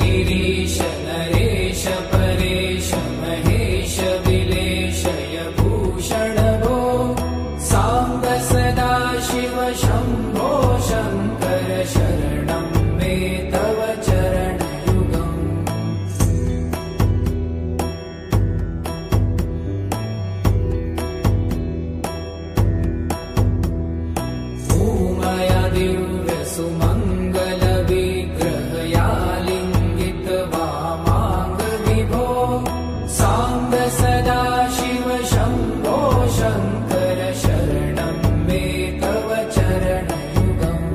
गिरीश नरेश परेश महेश विलेशय भूषण भो साम्ब सदा शिव शम्भो शङ्कर शरणं मे तव चरणयुगम् भूमया दिव्य सुमङ्गल विग्रहया लिङ्गित वामाङ्ग विभो साम्ब सदा शिव शम्भो शङ्कर शरणं मे तव चरणयुगम्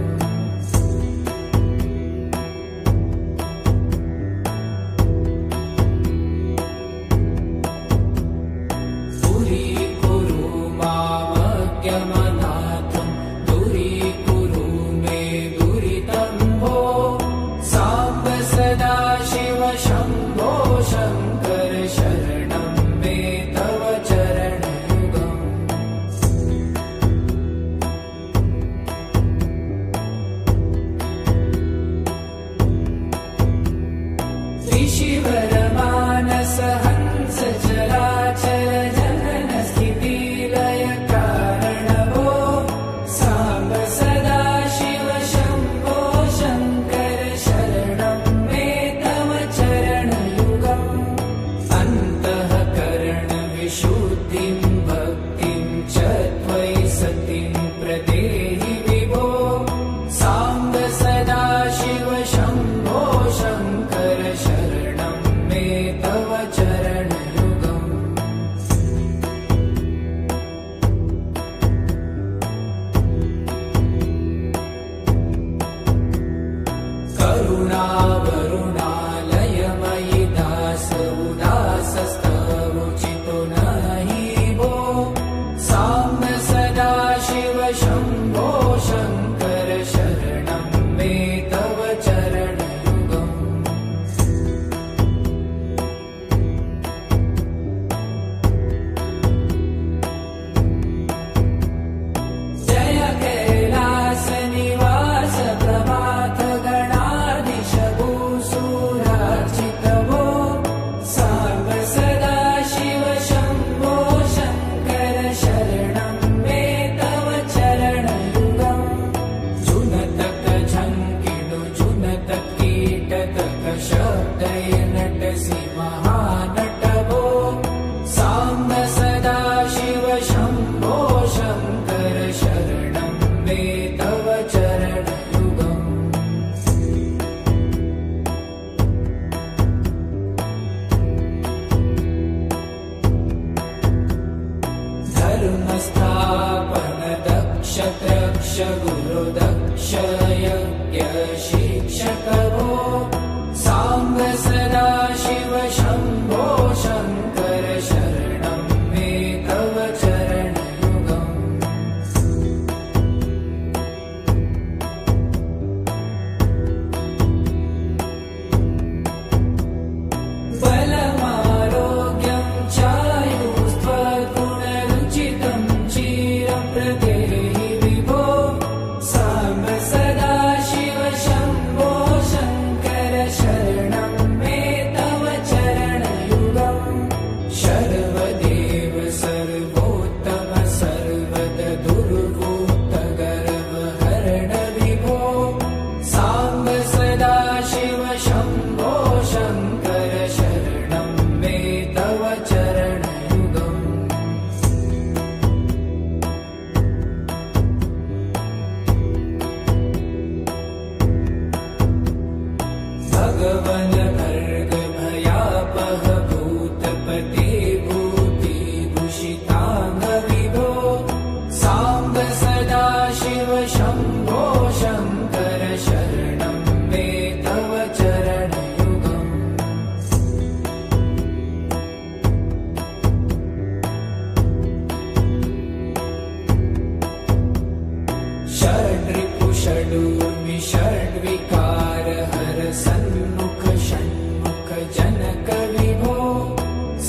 दूरीकुरु मामज्ञमनाथं दूरीकुरु मे दुरितं भो साम्ब सदा शिव शम्भो शङ्कर शरणं मे तव चरणयुगम् ऋषिवरमानस हंस चराचर जनन स्थिति लय कारण भो साम्ब सदा शिव शम्भो शङ्कर शरणं मे तव चरणयुगम् अन्तःकरण विशुद्धिं भक्तिं च त्वयि सतिं प्रदेहि विभो साम्ब सदा शिव शम्भो शङ्कर शरणं मे तव चरणयुगम् करुणावरुणालयमयि दास उदासस्तवोचितो नहि भो साम्ब सदा शिव शम्भो शङ्कर शरणं मे तव चरणयुगम् जय कैलास निवास प्रभात गणाधीश भूसुरार्चित भो साम्ब सदा शिव शम्भो शङ्कर शरणं मे तव चरणयुगम् जुनतक झङ्किणु जुनतक कीटतक शब्दय नटसि महानट भो साम्ब सदा शिव शम्भो शङ्कर शरणं मे तव चरणयुगम् धर्मस्थापन दक्ष त्रक्ष गुरु दक्ष यज्ञ शिक्षक भो साम्ब सदा शिव शम्भो शङ्कर शरणं मे तव चरणयुगम् बलमारोग्यं चायुस्त्वगुणरुचितं चिरं प्रदेहि विभो साम्ब सदा शिव शम्भो शङ्कर शरणं मे तव चरणयुगम् शर्वदेव सर्वोत्तम सर्वद दुर्वूत गर्वहरण विभो साम्ब सदा शिव शम्भो शङ्कर शरणं मे तव चरणयुगम् भगवन् भर्ग भयापह भूतपते भूतिभूषिताङ्ग विभो साम्ब सदा शिव शम्भो शङ्कर शरणं मे तव चरणयुगम् षड्रिपु षडूर्मि षड्विकार हर सन्मुख षण्मुख जनक विभो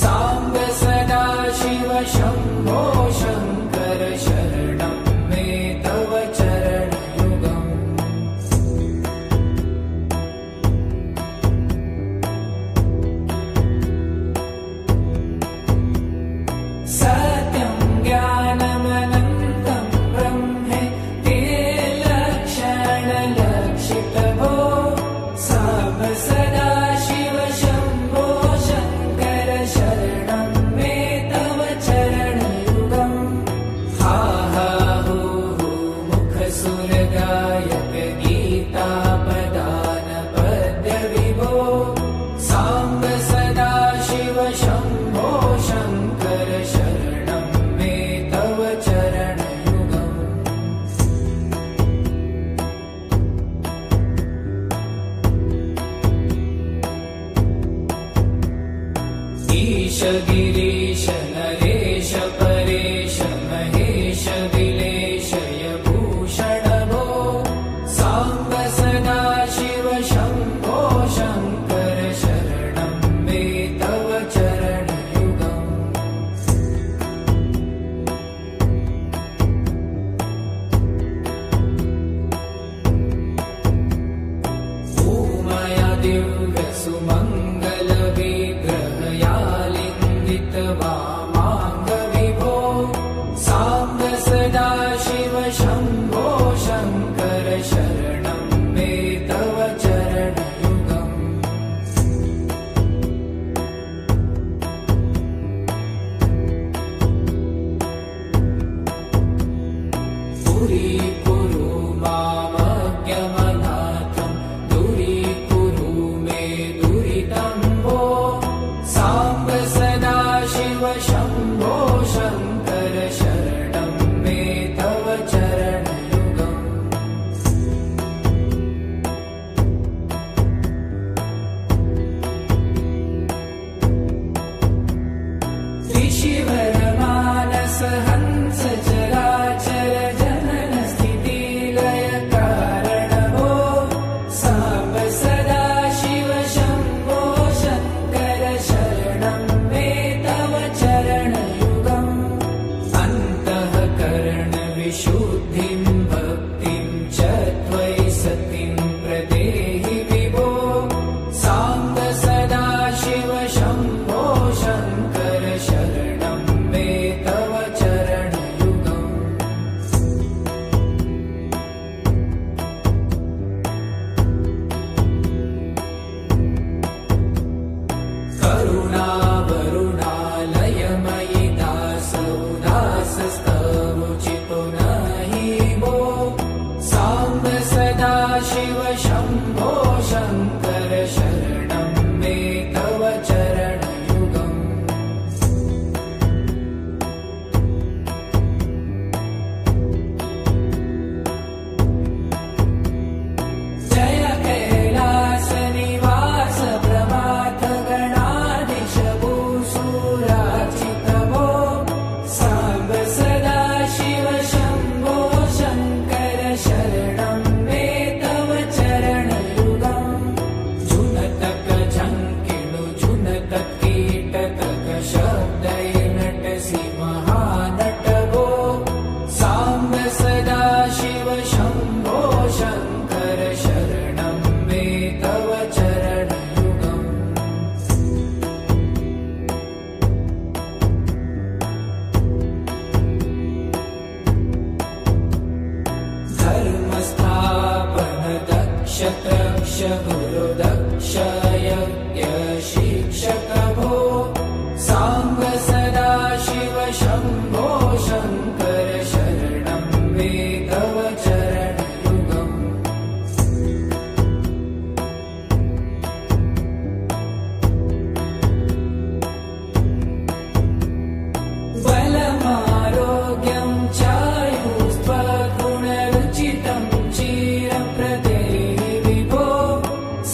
साम्ब सदा शिव शम्भो शङ्कर शरणं मे तव चरणयुगम् सत्यं ज्ञानमनन्तं ब्रह्मे ते लक्षणलक्षितभो साम्ब सदा शिव शम्भो शङ्कर शरणं मे तव चरणयुगम् हा हा हू हू मुखसुरगायक गीतापदान पद्यविभो साम्ब सदा शिव शम्भो शङ्कर शरणं मे तव चरणयुगम् ईश गिरीश नरेश परेश महेश विलेशय भूषण भो साम्ब सदा शिव शम्भो शङ्कर शरणं मे तव चरणयुगम् भूमया दिव्य सुमङ्गल विग्रहयालिङ्गित वामाङ्ग विभो साम्ब सदा शिव शम्भो शङ्कर शरणं मे तव चरणयुगम् पुरीकुरु मामज्ञमनाथं दूरीकुरु मे दुरितं भो साम्ब सदा शिव शम्भो शङ्कर शरणं मे तव चरणयुगम् ऋषिवरमानस हंस चराचर जनन स्थिति लय कारण भो साम्ब सदा शिव शम्भो शङ्कर शरणं मे तव चरणयुगम् अन्तःकरण विशुद्धिं भक्तिं च त्वयि सतिं प्रदेहि विभो साम्ब सदा शिव शम्भो शङ्कर शरणं मे तव चरणयुगम् करुणावरुणालयमयि दासौ दासस्तवोचितो नहि भो साम्ब सदा शिव शम्भो शङ्कर शरणं मे तव चरणयुगम् जय कैलासनिवास प्रभात गणाधीश भूसुरार्चित भो साम्ब सदा शिव शम्भो शङ्कर शरणं मे तव चरणयुगम् झुनतक झङ्किणु झुनतक कीटतक शब्दैर्नटसि महानट भो साम्ब सदा शिव शम्भो शङ्कर शरणं मे तव चरणयुगम् धर्मस्थापन दक्ष तक्ष गुरुदक्ष यज्ञ शिक्षक भो साम्ब सदा शिव शम्भो शङ्कर शरणं मे तव चरणयुगम् बलमारोग्यं चायुस्त्वगुणरुचितं चिरप्रदेहि विभो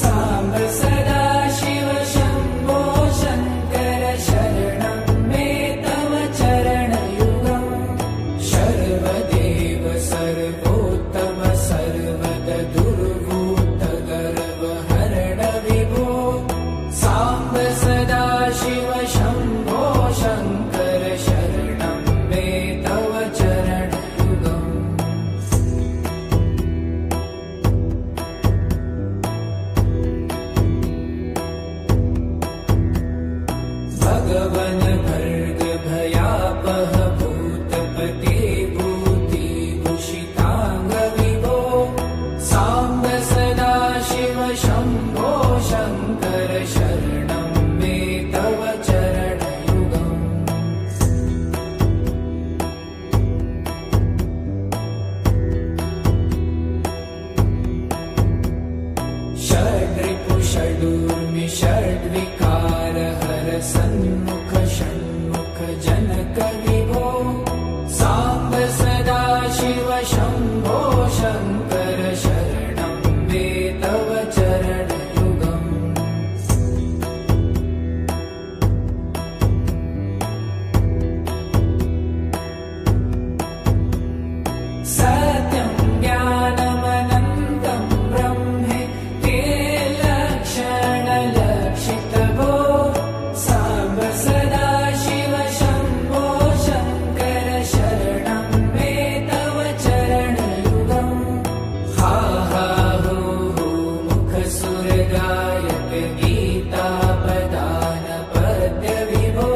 साम्ब सदा शिव शम्भो शङ्कर शरणं मे तव चरणयुगम् भयावह भूतपते भूतिभूषिताङ्ग विभो साम्ब सदा शिव शम्भो शङ्कर शरणं मे तव चरणयुगम् षड्रिपु षडूर्मि षड्विकार हर सन्मुख षण्मुख जनक विभो साम्ब सदा शिव शम्भो शङ्कर शरणं मे तव चरणयुगम् सत्यं ज्ञानमनन्तं ब्रह्मे ते लक्षणलक्षितभो साम्ब सदा शिव शम्भो शङ्कर शरणं मे तव चरणयुगम् हा हा हो हो मुखसुरगायक गीतापदान पद्य विभो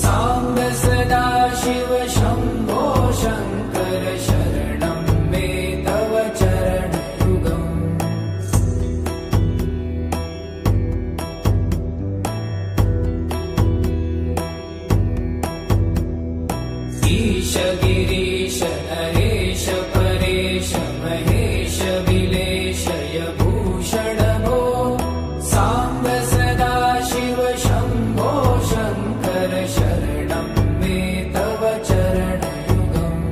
साम्ब सदा शिव शम्भो शङ्कर शरणं मे तव चरणयुगम् ईश गिरीश नरेश परेश महेश विलेशय भूषण भो साम्ब सदा शिव शम्भो शङ्कर शरणं मे तव चरणयुगम्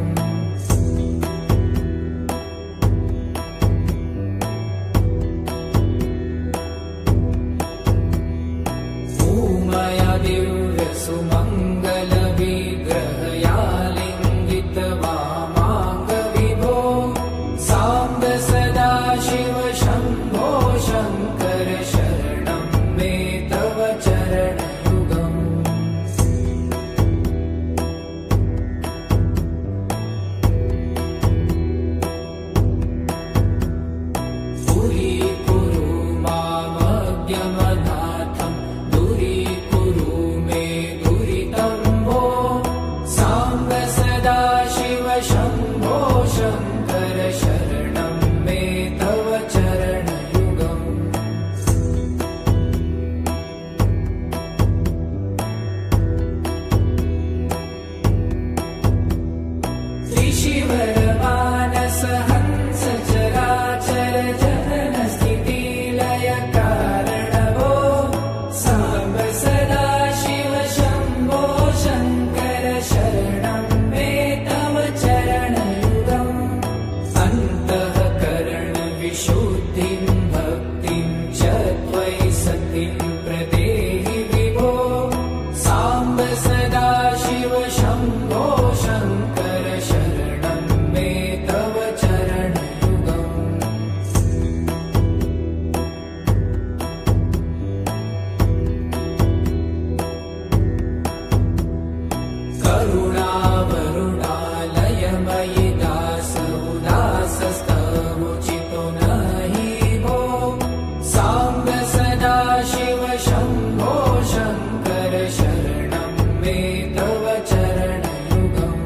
उमया दिव्य सुमङ्गल विग्रहया लिङ्गित वामाङ्ग विभो साम्ब सदा शिव शम्भो शङ्कर शरणं मे तव चरणयुगम् पुरीकुरु मामज्ञमनाथं दूरीकुरु मे दुरितं भो साम्ब सदा शिव शम्भो शङ्कर शरणं मे तव चरणयुगम् त्रिशिवर मानस हंस चराचर जनन स्थिति लय कारण भो साम्ब सदा शिव शम्भो शङ्कर शरणं मे तव चरणयुगम् अन्तःकरण विशुद्धिं भक्तिं च त्वयि सतिं प्रदेहि विभो साम्ब सदा शिव शम्भो शङ्कर शरणं मे तव चरणयुगम् करुणावरुणालयमयि दास उदासस्तवोचितो नहि भो साम्ब सदा शिव शम्भो शङ्कर शरणं मे तव चरणयुगम्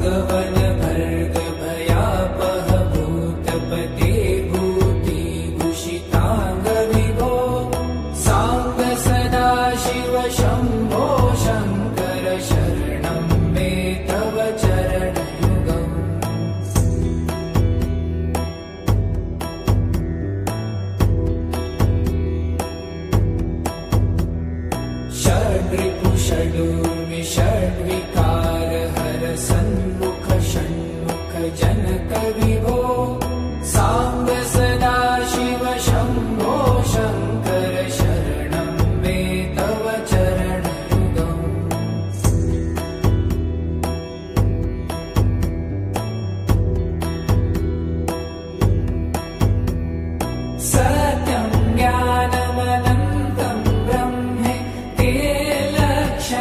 भगवन भर्ग भयापह भूतपते भूतिभूषिताङ्ग विभो साङ्ग सदाशिव शम्भो शङ्कर शरणं मे तव चरणयुगम् षड्रिपु षडूर्मि षड्विकार हर सन्मुख षण्मुख जनक विभो साङ्ग सदाशिव शम्भो शङ्कर शरणं मे तव चरणयुगम् सत्यं ज्ञानमनन्तं ब्रह्मे ते लक्षणलक्षितभो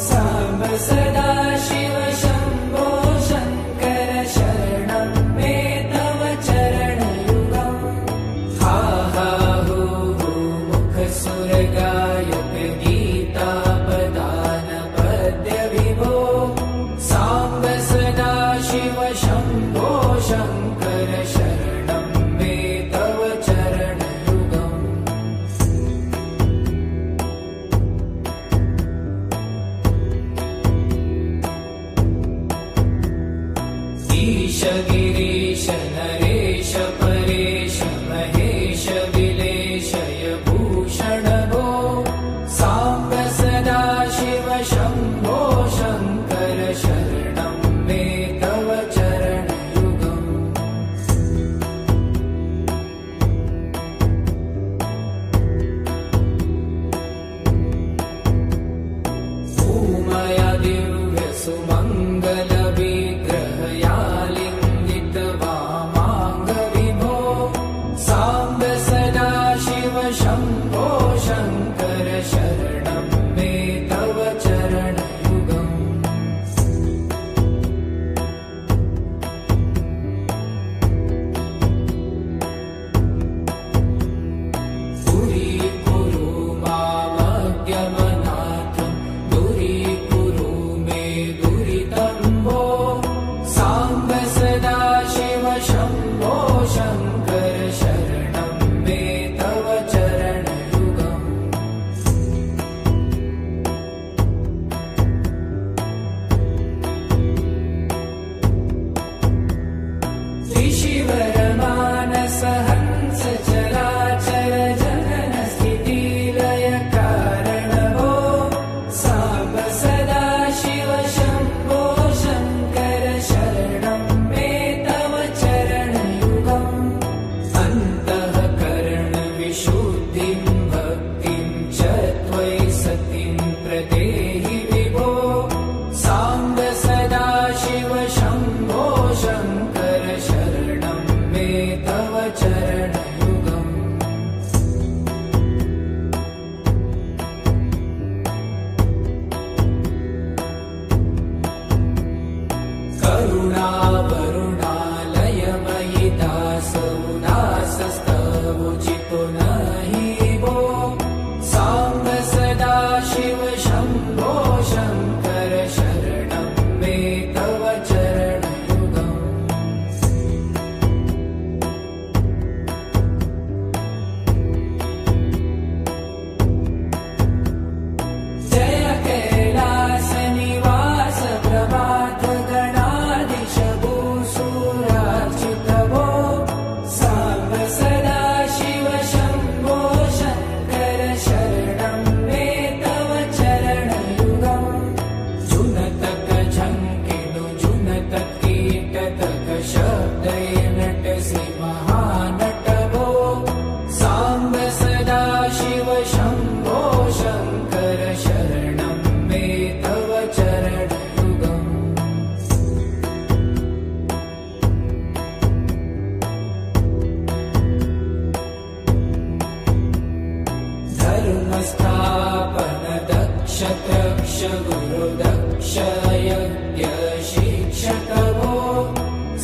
साम्ब सदाशिव शम्भो शङ्कर शरणं मे तव चरणयुगम् हा हा हू हू मुखसुरगायक गीतापदान पद्य विभो साम्ब सदाशिव शम्भो शङ्कर शरणं मे तव चरणयुगम् ईश गिरीश नरेश परेश महेश विलेशय भूषण भो साम्ब सदाशिव शम्भो शङ्कर शरणं मे तव चरणयुगम् उमया दिव्य सुमङ्गल विग्रहयालिङ्गित वामाङ्ग विभो साम्ब सदाशिव शम्भो शङ्कर शरणं मे तव चरणयुगम् पुरीकुरु मामद्यमनाथं दूरीकुरु मे दुरितं भो साम्ब सदाशिव शम्भो शङ्कर शरणं मे तव चरणयुगम् त्रिशिवरमानस हंस चराचर जनन स्थितिलय कारण भो साम्ब सदाशिव शम्भो शङ्कर शरणं मे तव चरणयुगम् अन्तःकरण विशुद्धिं भक्तिं च त्वयि सतिं प्रदेहि विभो साम्ब सदाशिव शम्भो शङ्कर शरणं मे तव चरणयुगम् करुणावरुणालयमयि दासौदासस्तवुचितो नहि भो साम्ब सदाशिव शम्भो शङ्कर शरणं मे तव चरणयुगम् जय कैलास निवास प्रभात गणाधीश भूसुरार्चित भो साम्ब सदाशिव शम्भो शङ्कर शरणं मे तव चरणयुगम् जुनतक झङ्किणु जुनतक कीटतक शब्दै नटसि महानट भो साम्ब सदाशिव शम्भो शङ्कर शरणं मे तव चरणयुगम् धर्मस्थापन दक्ष तक्ष गुरु दक्ष यज्ञ शिक्षक भो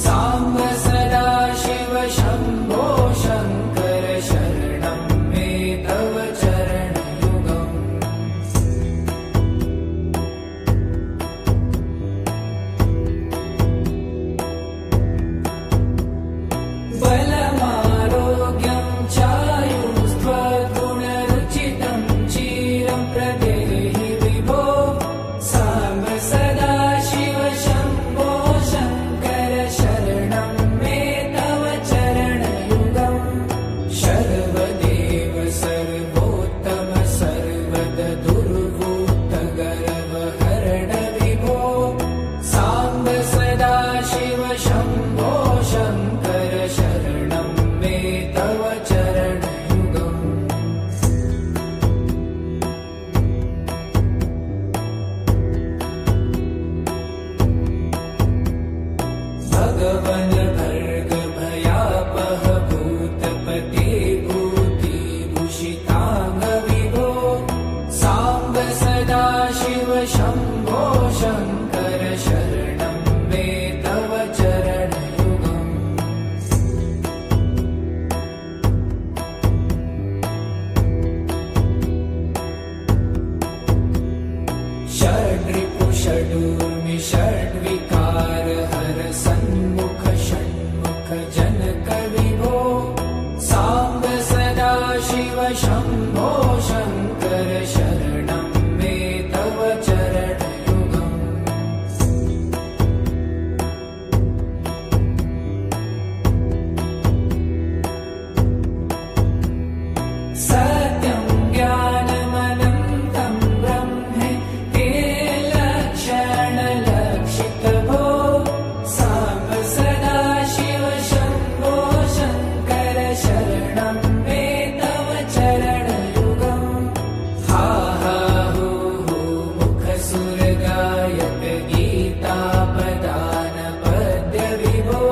साम्ब सदाशिव शम्भो शङ्कर शरणं मे तव चरणयुगम् शङ्कर शरणं मे तव चरणयुगम् षड्रिपु षडूर्मि षड्विकार हर सन्मुख षण्मुख जनक विभो साम्ब सदा शिव शम्भो शङ्कर शरणं मे तव चरणयुगम् सत्यं ज्ञानमनन्तं ब्रह्मे ते लक्षणलक्षितभो साम्ब सदा शिव शम्भो शङ्कर शरणं मे तव चरणयुगम् हा हा हू हू मुखसुरगायक गीतापदान पद्य विभो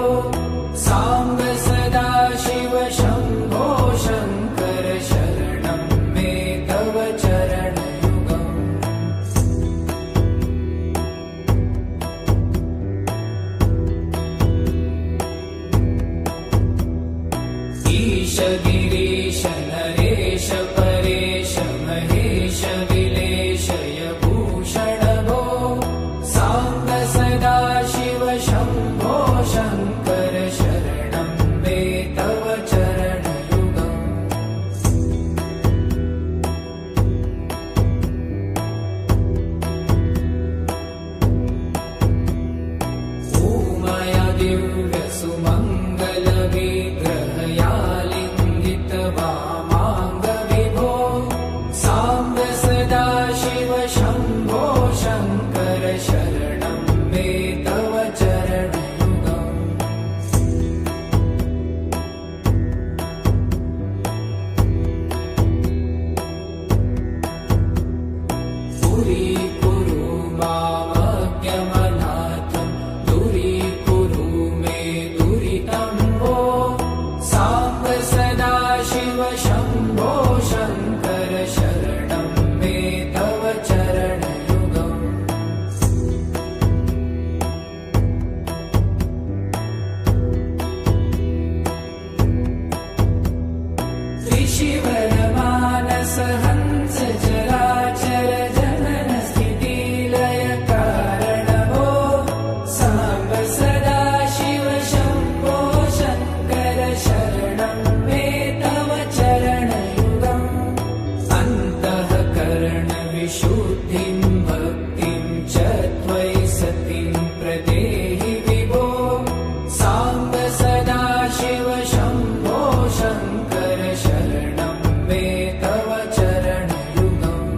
साम्ब सदा शिव शम्भो शङ्कर शरणं मे तव चरणयुगम् ईश गिरीश नरेश परेश महेश विलेशय भूषण भो साम्ब सदा शिव शम्भो शङ्कर शरणं मे तव चरणयुगम् उमया दिव्य सुमङ्गल विग्रहयालिङ्गित वामाङ्ग विभो साम्ब सदा शिव शम्भो शङ्कर शरणं मे तव चरणयुगम् पुरीकुरु मामज्ञमनाथं दूरीकुरु मे दुरितं भो साम्ब सदा शिव शम्भो शङ्कर शरणं मे तव चरणयुगम् त्रिशिवरमानस हंस चराचर जनन स्थितिलय कारण भो साम्ब सदा शिव शम्भो शङ्कर शरणं मे तव चरणयुगम् अन्तःकरण विशुद्धिं भक्तिं च त्वयि सतिं प्रदेहि विभो साम्ब सदा शिव शम्भो शङ्कर शरणं मे तव चरणयुगम्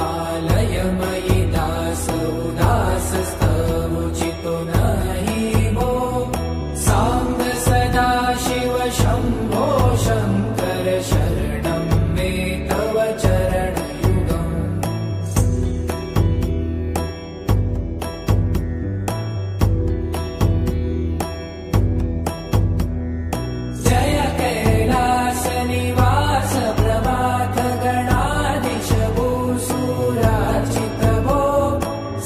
करुणावरुणालयमयि दास उदासस्तवोचितो नहि भो साम्ब सदा शिव शम्भो शङ्कर शरणं मे तव चरणयुगम् जय कैलास निवास प्रभात गणाधीश भूसुरार्चित भो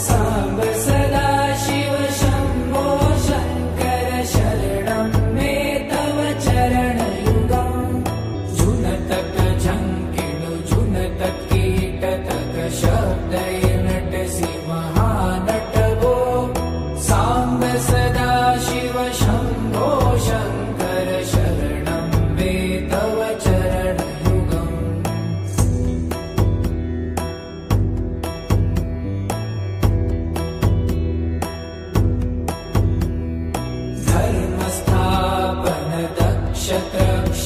साम्ब सदा शिव शम्भो शङ्कर शरणं मे तव चरणयुगम् झुनतक झङ्किणु झुनतक कीटतक शब्दै नटसि महानट भो साम्ब सदा शिव शम्भो शङ्कर शरणं मे तव चरणयुगम् धर्मस्थापन दक्ष त्रक्ष